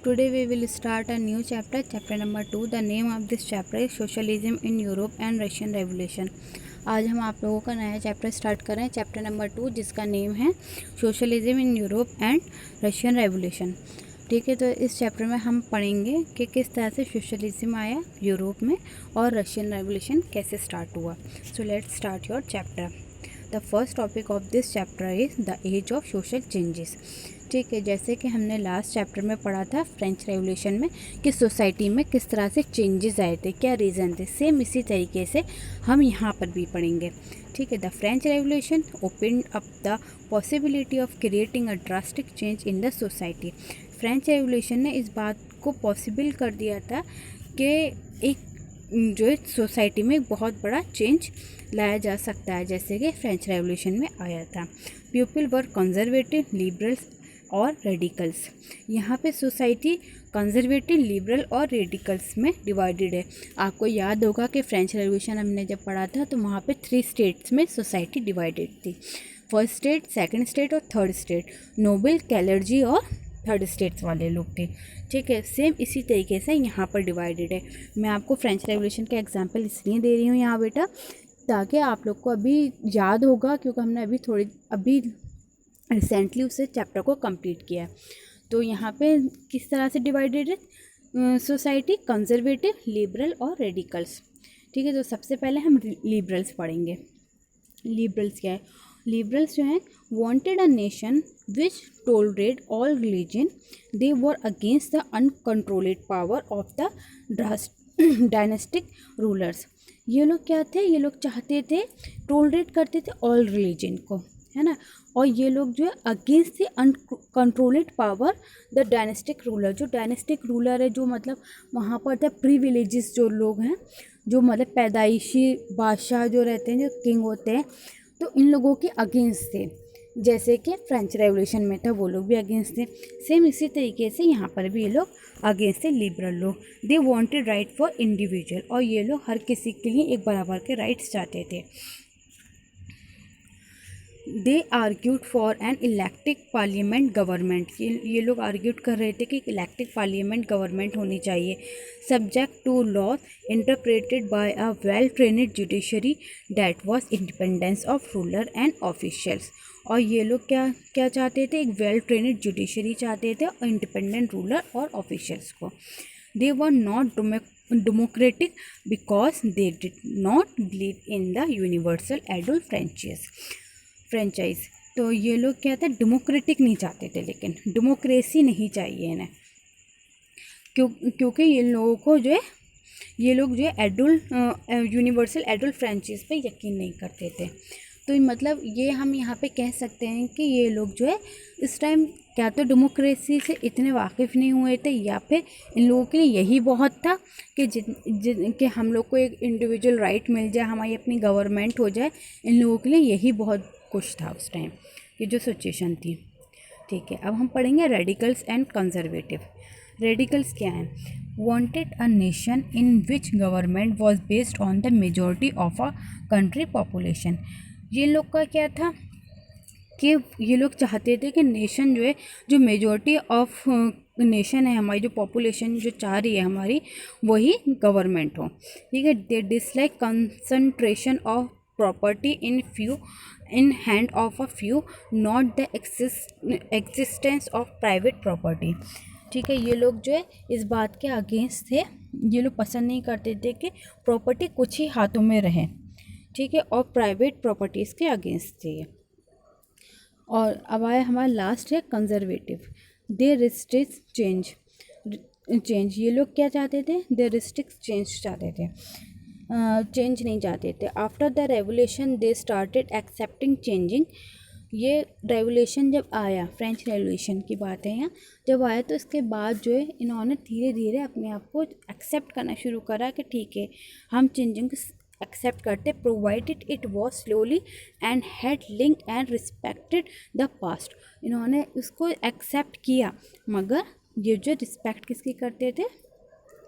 Today we will start a new chapter, chapter number 2. The name of this chapter is Socialism in Europe and Russian Revolution. आज हम आप लोगों का नया chapter start कर रहे हैं, चैप्टर नंबर 2, जिसका नेम है socialism in Europe and Russian revolution. ठीक है, तो इस चैप्टर में हम पढ़ेंगे कि किस तरह से सोशलिज्म आया यूरोप में और रशियन रेवोल्यूशन कैसे स्टार्ट हुआ। So let's start your chapter. The first topic of this chapter is the age of social changes. ठीक है, जैसे कि हमने लास्ट चैप्टर में पढ़ा था फ्रेंच रेवोल्यूशन में कि सोसाइटी में किस तरह से चेंजेस आए थे, क्या रीज़न थे, सेम इसी तरीके से हम यहाँ पर भी पढ़ेंगे। ठीक है, the French revolution opened up the possibility of creating a drastic change in the society. French revolution ने इस बात को पॉसिबल कर दिया था कि एक जो सोसाइटी में बहुत बड़ा चेंज लाया जा सकता है, जैसे कि फ्रेंच रेवोल्यूशन में आया था। पीपल वर कंजर्वेटिव, लिबरल्स और रेडिकल्स। यहाँ पे सोसाइटी कंजर्वेटिव, लिबरल और रेडिकल्स में डिवाइडेड है। आपको याद होगा कि फ्रेंच रेवोल्यूशन हमने जब पढ़ा था तो वहाँ पे 3 स्टेट्स में सोसाइटी डिवाइडेड थी। फर्स्ट स्टेट, सेकंड स्टेट और थर्ड स्टेट। नोबल, क्लर्जी और थर्ड स्टेट्स वाले लोग थे। ठीक है, सेम इसी तरीके से यहाँ पर डिवाइडेड है। मैं आपको फ्रेंच रेवोल्यूशन का एग्जाम्पल इसलिए दे रही हूँ यहाँ बेटा, ताकि आप लोग को अभी याद होगा, क्योंकि हमने अभी रिसेंटली उसे चैप्टर को कंप्लीट किया। तो यहाँ पे किस तरह से डिवाइडेड है सोसाइटी, कंजर्वेटिव, लिबरल और रेडिकल्स। ठीक है, तो सबसे पहले हम लिबरल्स पढ़ेंगे। लिबरल्स क्या है? लिबरल्स जो हैं wanted a nation which tolerate all religion. They were against the uncontrolled power of the dynastic rulers. ये लोग क्या थे? ये लोग चाहते थे, टोलरेट करते थे ऑल रिलीजन को, है ना। और ये लोग जो है against the uncontrolled power the dynastic ruler. जो डायनेस्टिक रूलर है, जो मतलब वहाँ पर द प्रिविलेजेस जो लोग हैं, जो मतलब पैदाइशी बादशाह जो रहते हैं, जो किंग होते हैं, तो इन लोगों के अगेंस्ट थे। जैसे कि फ्रेंच रेवोल्यूशन में था, वो लोग भी अगेंस्ट थे। सेम इसी तरीके से यहाँ पर भी ये लोग अगेंस्ट थे, लिबरल लोग। They wanted right for individual, और ये लोग हर किसी के लिए एक बराबर के राइट्स चाहते थे। They argued for an elected parliament government. ये लोग आर्ग्यूड कर रहे थे कि इलेक्टेड पार्लियामेंट गवर्नमेंट होनी चाहिए, subject to law interpreted by a well trained judiciary that was independence of ruler and officials. और ये लोग क्या क्या चाहते थे? एक वेल ट्रेन्ड जुडिशरी चाहते थे और इंडिपेंडेंट रूलर और ऑफिशियल्स को। They were not democratic because they did not believe in the universal adult franchise. तो ये लोग क्या था? डेमोक्रेटिक नहीं चाहते थे, लेकिन डेमोक्रेसी नहीं चाहिए इन्हें, क्योंकि ये लोगों को जो है, ये लोग जो है एडल्ट यूनिवर्सल एडल्ट फ्रेंचाइज पे यकीन नहीं करते थे। तो मतलब ये हम यहाँ पे कह सकते हैं कि ये लोग जो है इस टाइम क्या तो डेमोक्रेसी से इतने वाकिफ़ नहीं हुए थे, या फिर इन लोगों के लिए यही बहुत था कि कि हम लोग को एक इंडिविजुअल राइट मिल जाए, हमारी अपनी गवर्नमेंट हो जाए। इन लोगों के लिए यही बहुत कुछ था उस टाइम, ये जो सिचुएशन थी। ठीक है, अब हम पढ़ेंगे रेडिकल्स एंड कंजर्वेटिव। रेडिकल्स क्या हैं? Wanted a nation in which government was based on the majority of a country population. ये लोग का क्या था कि ये लोग चाहते थे कि नेशन जो है, जो मेजॉरिटी ऑफ नेशन है, हमारी जो पॉपुलेशन जो चाह रही है हमारी, वही गवर्नमेंट हो। ठीक है, they dislike concentration of property in hand of a few, not the existence of private property. ठीक है, ये लोग जो है इस बात के अगेंस्ट थे। ये लोग पसंद नहीं करते थे कि प्रॉपर्टी कुछ ही हाथों में रहे। ठीक है, और प्राइवेट प्रॉपर्टीज़ के अगेंस्ट थे। और अब आया हमारा लास्ट है कंजर्वेटिव। दे रिस्ट्रिक्ट चेंज। ये लोग क्या चाहते थे? दे रिस्ट्रिक्ट चेंज चाहते थे, चेंज नहीं चाहते थे। After the revolution they started accepting changing. ये रेवोल्यूशन जब आया, फ्रेंच रेवोल्यूशन की बात है यहाँ, जब आया तो इसके बाद जो है इन्होंने धीरे धीरे अपने आप को एक्सेप्ट करना शुरू करा कि ठीक है, हम चेंजिंग एक्सेप्ट करते, provided it was slowly and had link and respected the past. इन्होंने उसको एक्सेप्ट किया, मगर ये जो रिस्पेक्ट किसकी करते थे?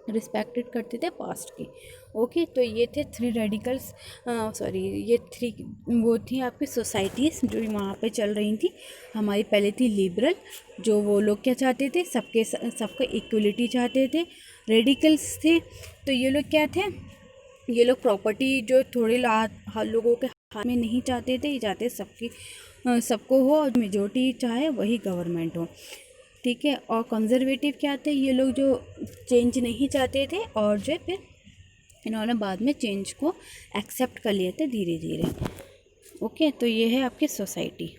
रिस्पेक्टेड करते थे पास्ट की। ओके, तो ये थे 3 रेडिकल्स, सॉरी ये 3 वो थी आपकी सोसाइटीज़ जो वहाँ पे चल रही थी। हमारी पहले थी लिबरल, जो वो लोग क्या चाहते थे, सबका इक्वलिटी चाहते थे। रेडिकल्स थे, तो ये लोग क्या थे, ये लोग प्रॉपर्टी जो थोड़े लोगों के हाथ में नहीं चाहते थे, ये चाहते सबको हो और मेजोरिटी चाहे वही गवर्नमेंट हो। ठीक है, और कंजर्वेटिव क्या थे, ये लोग जो चेंज नहीं चाहते थे, और जो फिर इन्होंने बाद में चेंज को एक्सेप्ट कर लिए थे धीरे धीरे। ओके, तो ये है आपकी सोसाइटी।